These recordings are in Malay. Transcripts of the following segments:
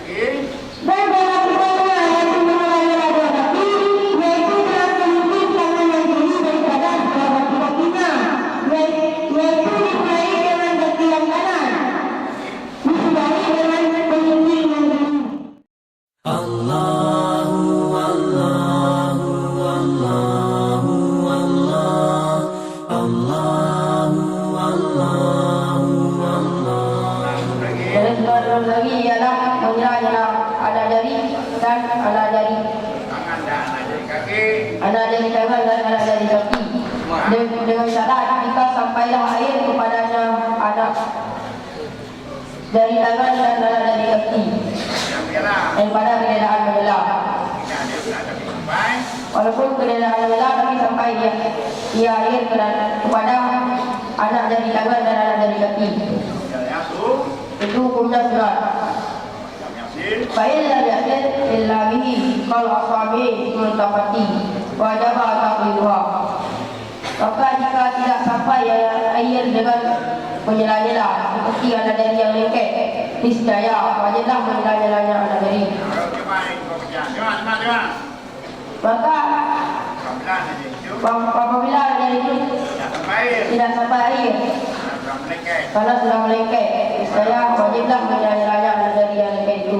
Dan dalam perkara yang dimulai oleh Nabi, yaitu dengan memimpin tangan yang diri daripada sebuah kakinya, yaitu dimulai dengan kaki yang kanan, disudahi dengan memimpin yang diri. Lagi ialah menyerah anak jari dan anak jari tangan dan anak jari kaki, anak jari tangan dan anak jari kaki. Dengan syarat jika sampailah air kepadanya anak jari tangan dan anak jari kaki daripada kenderaan menyelam. Walaupun kenderaan menyelam tapi sampai ia air kepada anak jari tangan dan anak jari kaki, itu hukumnya surat. Fa'illah yasir illa bihi qal asabi multafati wajib taqliduha. Maka jika tidak sampai air dengan menyela-nyela seperti anak jari yang lengket, niscaya wajiblah menyela-nyelanya anak jari. Maka apabila anak jari itu tidak sampai air karena sudah melengket, saya wajiblah menyela-nyelanya anak jari yang lengket itu.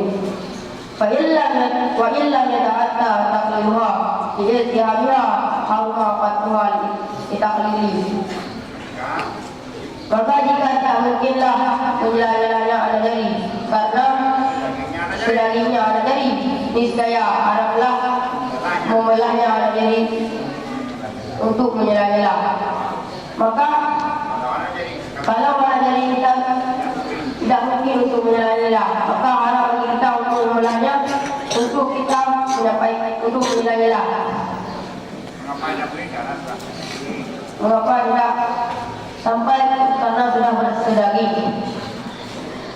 Wa illa yata'atta taqliluha bi'iltihamiha haruma fathuha litaqlili. Maka jika tak mungkinlah menyela-nyelanya anak jari karena sedarinya anak jari, niscaya haraplah membelahnya anak jari untuk menyela-nyela. Maka kalau anak jari kita tidak mungkin untuk menyela-nyela, maka harap bagi kita untuk membelahnya untuk kita menyampaikan untuk menyela-nyela. Mengapa tidak sampai karena sudah bersedari?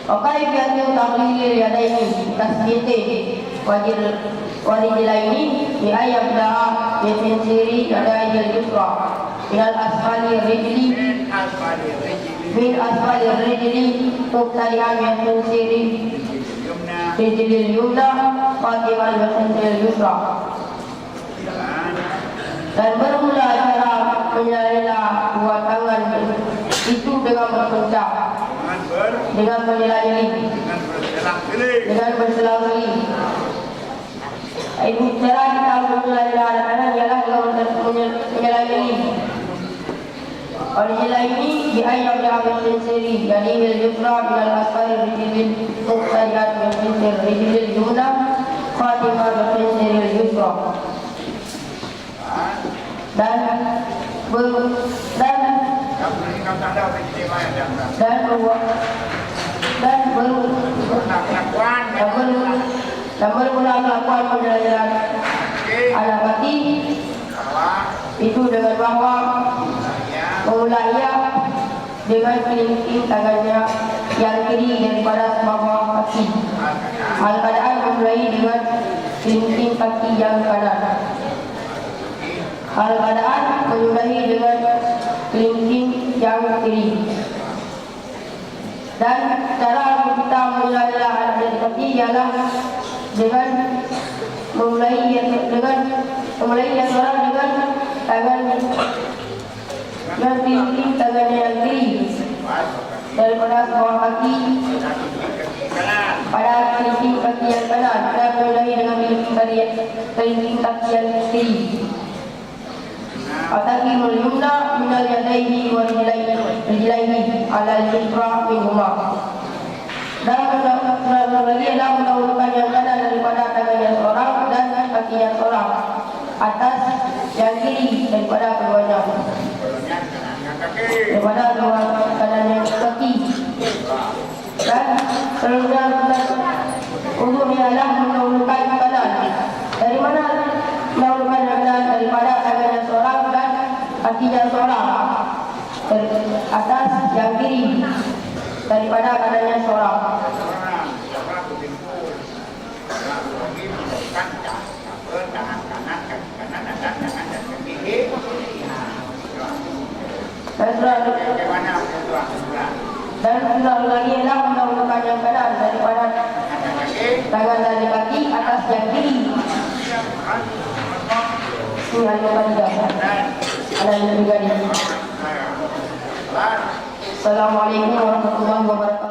Maka ikhtiar taqlil yadaini tasbiti warijlaini bi ayyabda bi tinsiri yadayil yusra ilal asfali rijli min asfali rijli muqtadi'an bi tinsiri rijlil yumna qati'an bi tinsiril yusra. Dan bermula cara menyela dua tangan itu dengan berpencak, dengan menyela-nyeli, dengan berselang-seling. Ibu cara kita menyela-nyela anak-anak ialah dengan menyela-nyeli. Menyela ini diayam diambil sendiri. Jadi yusra bilal asfari rijlil muqtadi'an bi tinsir rijlil yumna qati'an bi tinsiril yusra. Dan bermula kelakuan menyela-nyela anak kaki itu dengan bahwa memulai ia dengan kelingking tangannya yang kiri daripada bawah kaki. Hal keadaan memulai dengan kelingking kaki yang kanan. Hal keadaan menyudahi dengan kelingking yang kiri. Dan cara kita menyela-nyela anak jari kaki ialah dengan memulai seorang dengan tangan yang kelingking tangannya yang kiri daripada bawah kaki pada kelingking kaki yang kanan, dan menyudahi dengan kelingking kaki yang kiri. Ataqimul yumna minal yadayni wa rijlaihi ala al-yusra minhuma. Dan lagi adalah mendahulukan yang kanan daripada tangannya seorang dan kakinya seorang atas yang kiri daripada keduanya, daripada dua kanannya kaki. Dan selanjutnya untuk ialah mendahulukan kanan. Dari mana mendahulukan kanan? Daripada tangannya seorang dan kakinya seorang atas yang kiri daripada kanannya seorang. Dan sudah lagi ialah mendahulukan yang kanan daripada tangan dari kaki atas yang kiri. Ini hanya tiga. Ada yang lebih. Assalamualaikum warahmatullahi wabarakatuh.